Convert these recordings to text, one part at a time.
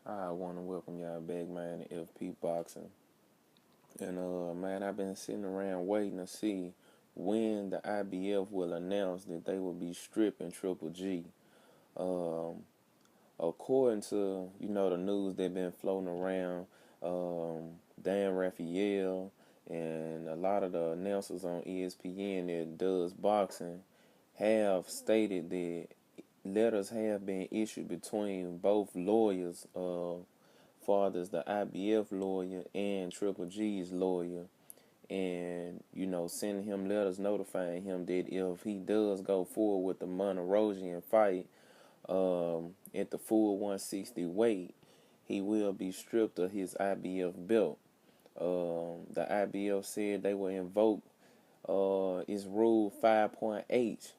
I want to welcome y'all back, man, to FP Boxing. And, man, I've been sitting around waiting to see when the IBF will announce that they will be stripping Triple G. Um, According to, the news that been floating around, Dan Raphael and a lot of the announcers on ESPN that does boxing have stated that letters have been issued between both lawyers, fathers, the IBF lawyer and Triple G's lawyer, and sending him letters notifying him that if he does go forward with the Monterosian fight at the full 160 weight, he will be stripped of his IBF belt. The IBF said they will invoke is Rule 5.H,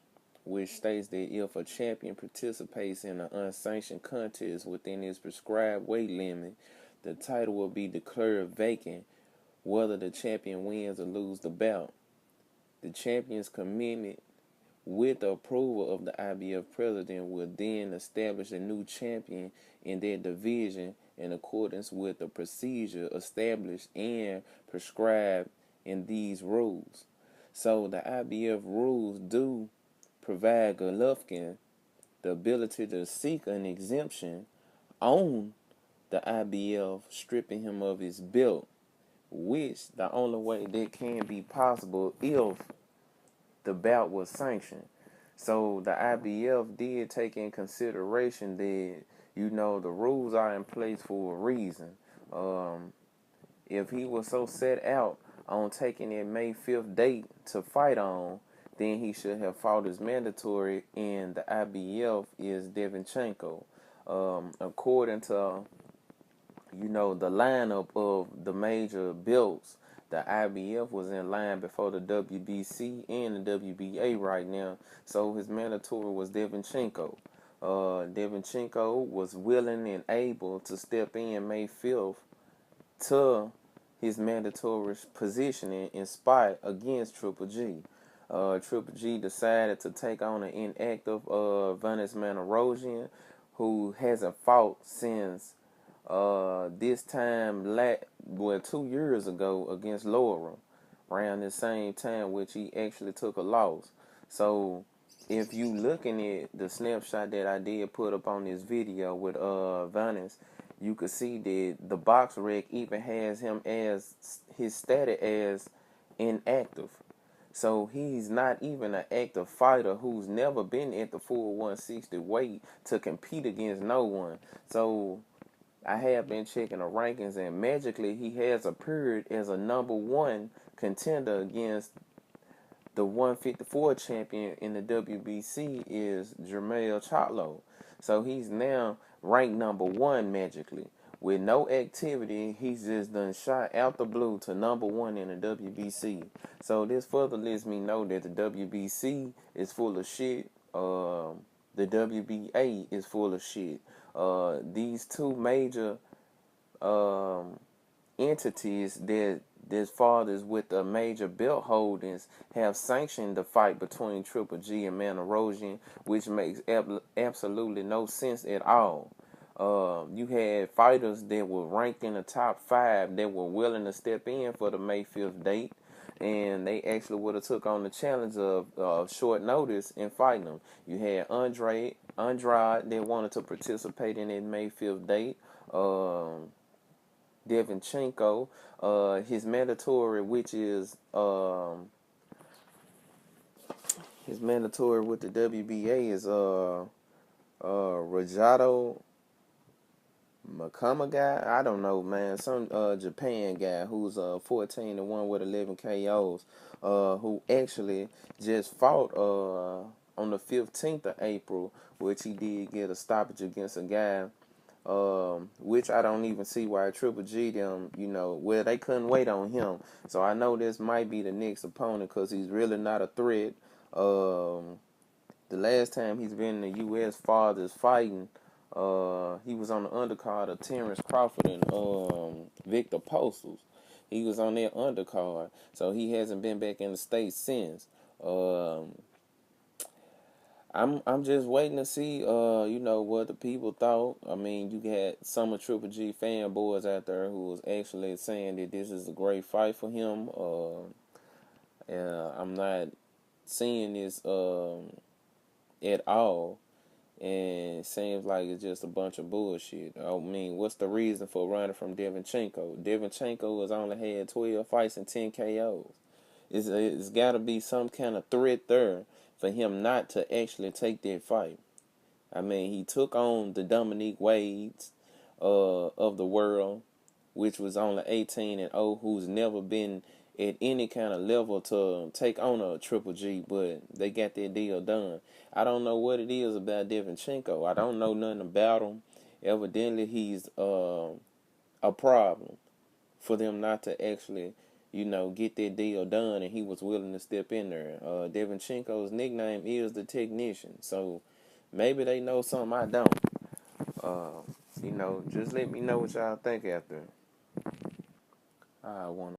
which states that if a champion participates in an unsanctioned contest within his prescribed weight limit, the title will be declared vacant whether the champion wins or loses the bout. The champion's commitment with the approval of the IBF president will then establish a new champion in their division in accordance with the procedure established and prescribed in these rules. So the IBF rules do provide Golovkin the ability to seek an exemption on the IBF stripping him of his belt, which the only way that can be possible if the bout was sanctioned. So the IBF did take in consideration that, the rules are in place for a reason. If he was so set out on taking that May 5th date to fight on, then he should have fought as mandatory, and the IBF is Devinchenko. According to, the lineup of the major belts, the IBF was in line before the WBC and the WBA right now, so his mandatory was Devinchenko. Devinchenko was willing and able to step in May 5th to his mandatory positioning in spite against Triple G. Triple G decided to take on an inactive Vanes Manarosian, who hasn't fought since this time 2 years ago against Laura, around the same time, which he actually took a loss. So if you looking at the snapshot that I did put up on this video with Vanes, you could see that the box rec even has him as his status as inactive. So he's not even an active fighter who's never been at the full 160 weight to compete against no one. So I have been checking the rankings, and magically he has appeared as a number one contender against the 154 champion in the WBC is Jermell Charlo. So he's now ranked number one magically. With no activity, he's just done shot out the blue to number one in the WBC. So this further lets me know that the WBC is full of shit. The WBA is full of shit. These two major entities that this fathers with the major belt holdings have sanctioned the fight between Triple G and Manarosian, which makes absolutely no sense at all. You had fighters that were ranked in the top 5 that were willing to step in for the May 5th date, and they actually would have took on the challenge of short notice and fighting them. You had Andrade that wanted to participate in that May 5th date. Devinchenko, his mandatory, which is his mandatory with the WBA is Rajado Makama guy. I don't know, man. Some Japan guy who's 14-1 with 11 KOs, who actually just fought on the 15th of April, which he did get a stoppage against a guy. Which I don't even see why Triple G them, well, they couldn't wait on him. So I know this might be the next opponent because he's really not a threat. The last time he's been in the U.S. fathers fighting, he was on the undercard of Terrence Crawford and Victor Postles. He was on that undercard, so he hasn't been back in the States since. I'm just waiting to see what the people thought. I mean, you had some of Triple G fanboys out there who was actually saying that this is a great fight for him. I'm not seeing this at all, and it seems like it's just a bunch of bullshit. I mean, what's the reason for running from Devinchenko? Devinchenko has only had 12 fights and 10 KOs. It's got to be some kind of threat there for him not to actually take that fight. I mean, he took on the Dominique Wades of the world, which was only 18-0, who's never been at any kind of level to take on a Triple G, but they got that deal done. I don't know what it is about Devinchenko. I don't know nothing about him. Evidently, he's a problem for them not to actually, get that deal done, and he was willing to step in there. Devinchenko's nickname is the Technician, so maybe they know something I don't. Just let me know what y'all think after. I want